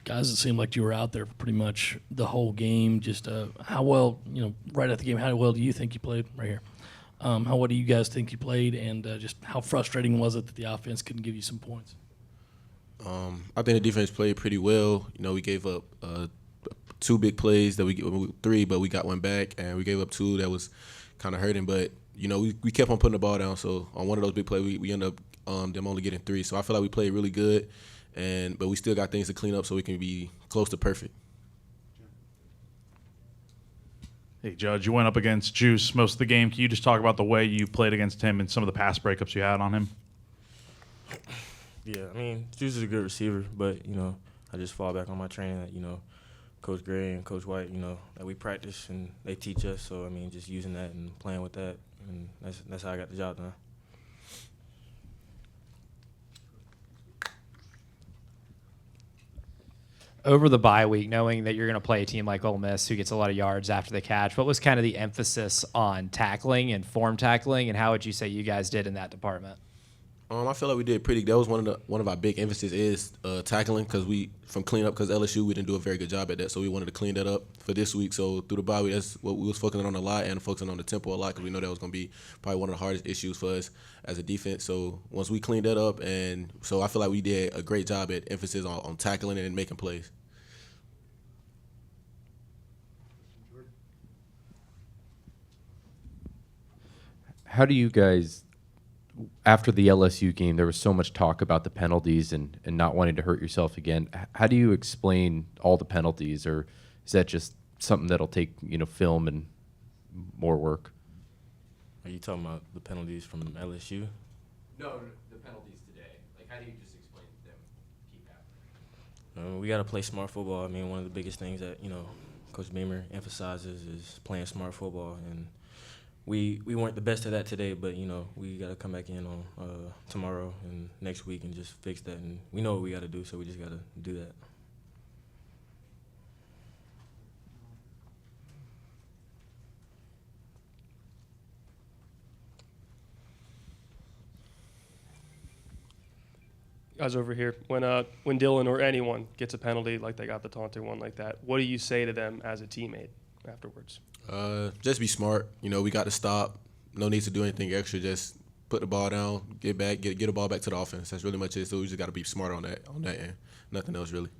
Guys, it seemed like you were out there pretty much the whole game. Just how well, right at the game, how well do you think you played right here? How well do you guys think you played, and just how frustrating was it that the offense couldn't give you some points? I think the defense played pretty well. We gave up 2 big plays that 3, but we got one back, and we gave up 2 that was kind of hurting. But we kept on putting the ball down. So on one of those big plays, we ended up them only getting 3. So I feel like we played really good. But we still got things to clean up so we can be close to perfect. Hey, Judge, you went up against Juice most of the game. Can you just talk about the way you played against him and some of the pass breakups you had on him? Yeah, I mean, Juice is a good receiver, but, I just fall back on my training that, Coach Gray and Coach White, that we practice and they teach us. So, I mean, just using that and playing with that, and that's how I got the job done. Over the bye week, knowing that you're going to play a team like Ole Miss who gets a lot of yards after the catch, what was kind of the emphasis on tackling and form tackling, and how would you say you guys did in that department? I feel like we did pretty. That was one of our big emphasis is tackling, because from cleanup, because LSU we didn't do a very good job at that, so we wanted to clean that up for this week. So through the bye week, that's what we was focusing on a lot, and focusing on the tempo a lot, because we know that was going to be probably one of the hardest issues for us as a defense. So once we cleaned that up, and so I feel like we did a great job at emphasis on tackling and making plays. How do you guys, after the LSU game, there was so much talk about the penalties and not wanting to hurt yourself again. How do you explain all the penalties, or is that just something that'll take, film and more work? Are you talking about the penalties from LSU? No, the penalties today. Like, how do you just explain them keep happening? We got to play smart football. I mean, one of the biggest things that, Coach Beamer emphasizes is playing smart football, and we weren't the best at that today, but, we got to come back in on tomorrow and next week and just fix that. And we know what we got to do, so we just got to do that. Guys over here, when Dylan or anyone gets a penalty like they got the taunting one like that, what do you say to them as a teammate afterwards? Just be smart. We got to stop. No need to do anything extra. Just put the ball down, get back, get the ball back to the offense. That's really much it. So we just got to be smart on that end. Nothing else really.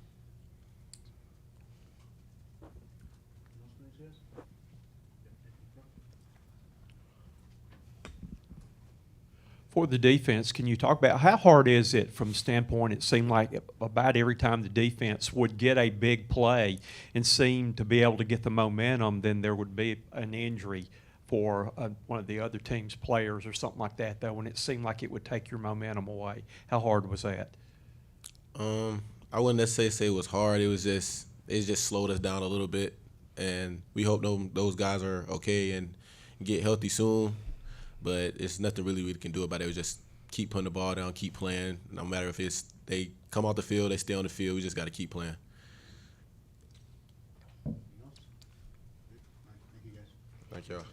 For the defense, can you talk about how hard is it from the standpoint, it seemed like about every time the defense would get a big play and seem to be able to get the momentum, then there would be an injury for one of the other team's players or something like that, though, when it seemed like it would take your momentum away? How hard was that? I wouldn't necessarily say it was hard. It just slowed us down a little bit, and we hope those guys are okay and get healthy soon. But it's nothing really we can do about it. We just keep putting the ball down, keep playing. No matter if they come off the field, they stay on the field. We just got to keep playing. Thank you, guys. Thank y'all.